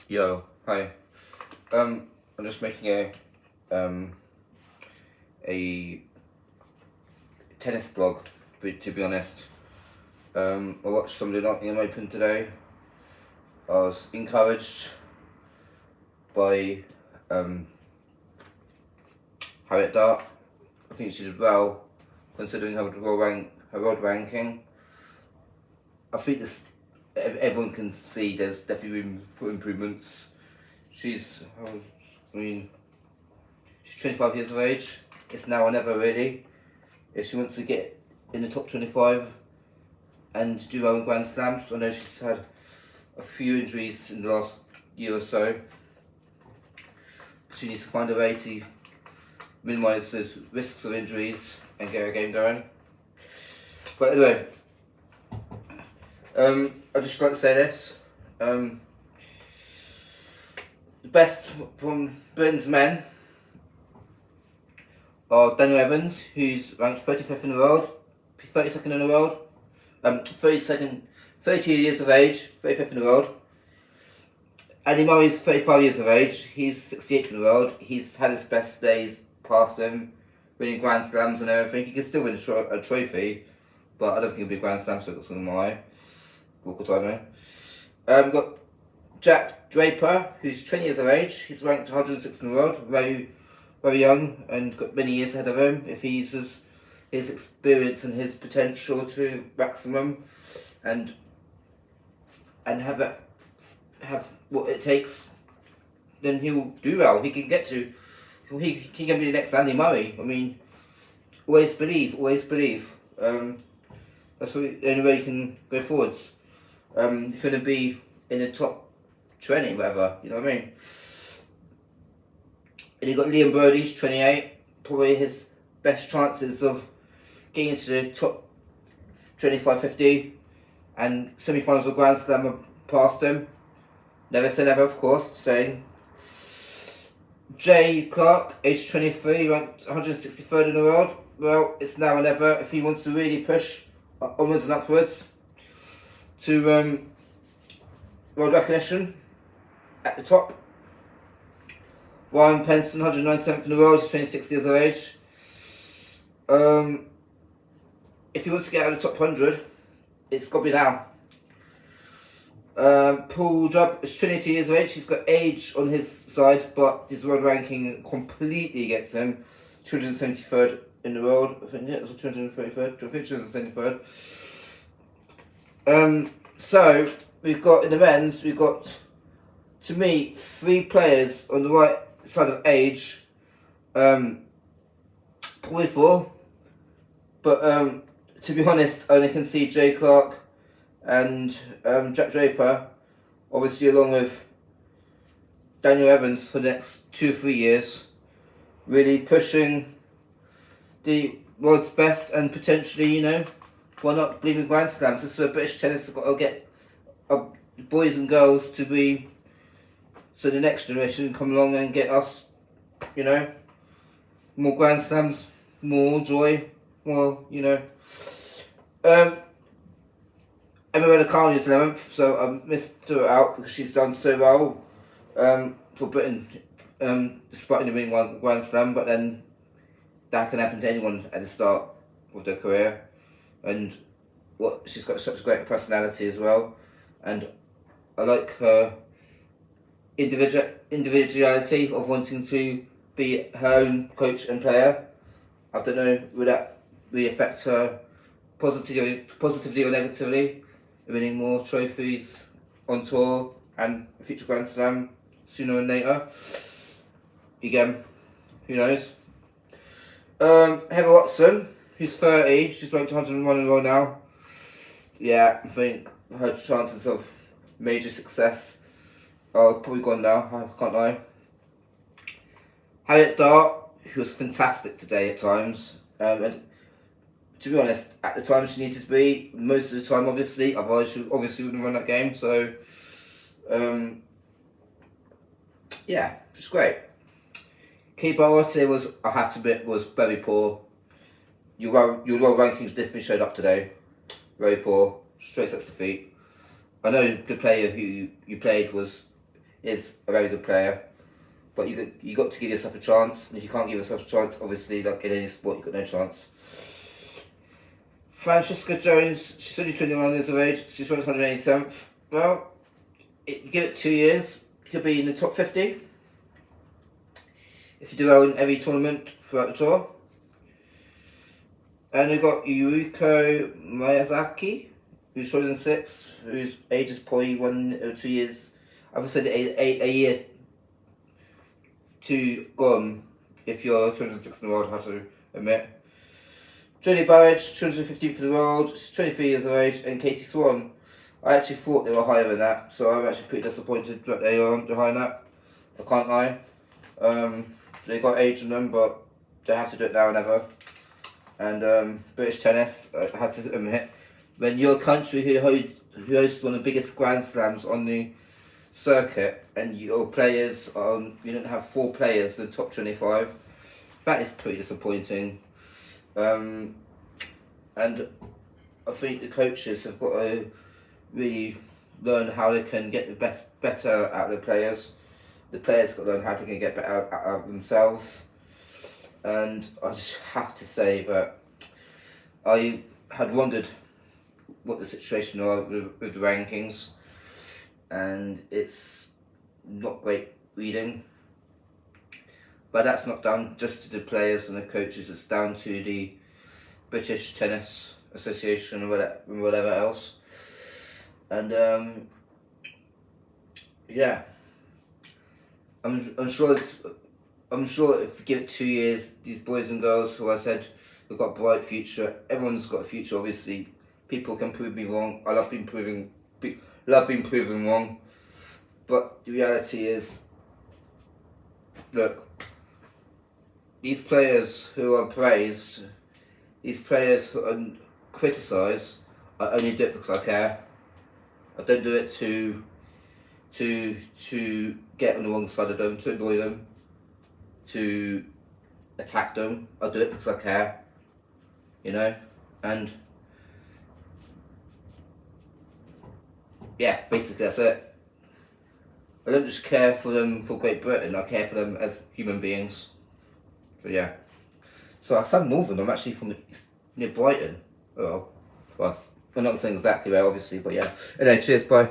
Yo, hi. I'm just making a tennis blog. But to be honest, I watched Sunday Nottingham Open today. I was encouraged by Harriet Dart. I think she did well, considering her world ranking. I think everyone can see there's definitely room for improvements. She's 25 years of age. It's now or never, really. If she wants to get in the top 25 and do her own Grand Slams, I know she's had a few injuries in the last year or so. She needs to find a way to minimise those risks of injuries and get her game going. But anyway, I'd just like to say this. The best from Britain's men are Daniel Evans, who's ranked 35th in the world, 32nd in the world, 30 years of age, 35th in the world. Andy Murray's 35 years of age, he's 68th in the world. He's had his best days past him, winning Grand Slams and everything. He can still win a trophy, but I don't think it'll be a Grand Slam, so it's going to my walk of time. We've got Jack Draper, who's 20 years of age. He's ranked 106th in the world, very, very young, and got many years ahead of him if he uses his experience and his potential to maximum, and have what it takes. Then he'll do well. He can get be the next Andy Murray. I mean, always believe. That's the only way you can go forwards. If you're going to be in the top 20, whatever, you know what I mean? And you've got Liam Brody's 28, probably his best chances of getting into the top 25, 50 and semi-finals of Grand Slam are past him. Never say never, of course, saying. Jay Clarke, age 23, ranked 163rd in the world. Well, it's now or never if he wants to really push onwards and upwards to world recognition at the top. Ryan Penston, 197th in the world, he's 26 years of age. If he wants to get out of the top 100, it's got to be now. Paul Jubb is 22 years of age. He's got age on his side, but his world ranking completely against him. 273rd in the world. I think it was 233rd. I think 273rd. So we've got in the men's, we've got, to me, 3 players on the right side of age. Probably 4, but to be honest, I only can see Jay Clarke and Jack Draper, obviously along with Daniel Evans for the next 2-3 years, really pushing the world's best and potentially, why not believe in Grand Slams? This is where British tennis has got to get boys and girls to be, so the next generation come along and get us, more Grand Slams, more joy, more, Emma Raducanu is 11th, so I missed her out because she's done so well for Britain, despite only winning one Grand Slam, but then that can happen to anyone at the start of their career. And she's got such a great personality as well, and I like her individuality of wanting to be her own coach and player. I don't know, would that really affect her positively or negatively, winning more trophies on tour and a future Grand Slam sooner or later. Again, who knows? Heather Watson, who's 30, she's ranked 101 in the world now. Yeah, I think her chances of major success are probably gone now, I can't lie. Harriet Dart, who was fantastic today at times, and to be honest, at the time she needed to be, most of the time obviously, otherwise she obviously wouldn't run that game, so yeah, just great. Key Bauer today was, I have to admit, was very poor. Your world rankings definitely showed up today. Very poor, straight sets of feet. I know the player who you played was is a very good player. But you got to give yourself a chance, and if you can't give yourself a chance, obviously, like in any sport, you've got no chance. Francesca Jones, she's only 21 years of age, she's ranked 187th. Well, give it 2 years, you'll be in the top 50. If you do well in every tournament throughout the tour. And we've got Yuriko Miyazaki, who's chosen 6th, whose age is probably 1 or 2 years. I would say a year to gone if you're 206th in the world, I have to admit. Jodie Barrage, 215th in the world, she's 23 years of age, and Katie Swan. I actually thought they were higher than that, so I'm actually pretty disappointed that they aren't behind that. I can't lie. They got age on them, but they have to do it now or never. And British tennis, I had to admit, when your country who hosts one of the biggest Grand Slams on the circuit, and your players, you don't have 4 players in the top 25, that is pretty disappointing. And I think the coaches have got to really learn how they can get the better out of the players. The players got to learn how to get better out of themselves. And I just have to say that I had wondered what the situation was with the rankings, and it's not great reading. But that's not down just to the players and the coaches, it's down to the British Tennis Association and whatever else. And yeah, I'm sure if you give it 2 years, these boys and girls who I said have got a bright future, everyone's got a future obviously. People can prove me wrong. I love being proven wrong. But the reality is, look, these players who are praised, these players who are criticised, I only do it because I care. I don't do it to get on the wrong side of them, to annoy them, to attack them. I do it because I care, you know, and yeah, basically that's it. I don't just care for them for Great Britain, I care for them as human beings. So yeah. So I sound northern, I'm actually from near Brighton. Well, I'm not saying exactly where obviously, but yeah. Anyway, cheers, bye.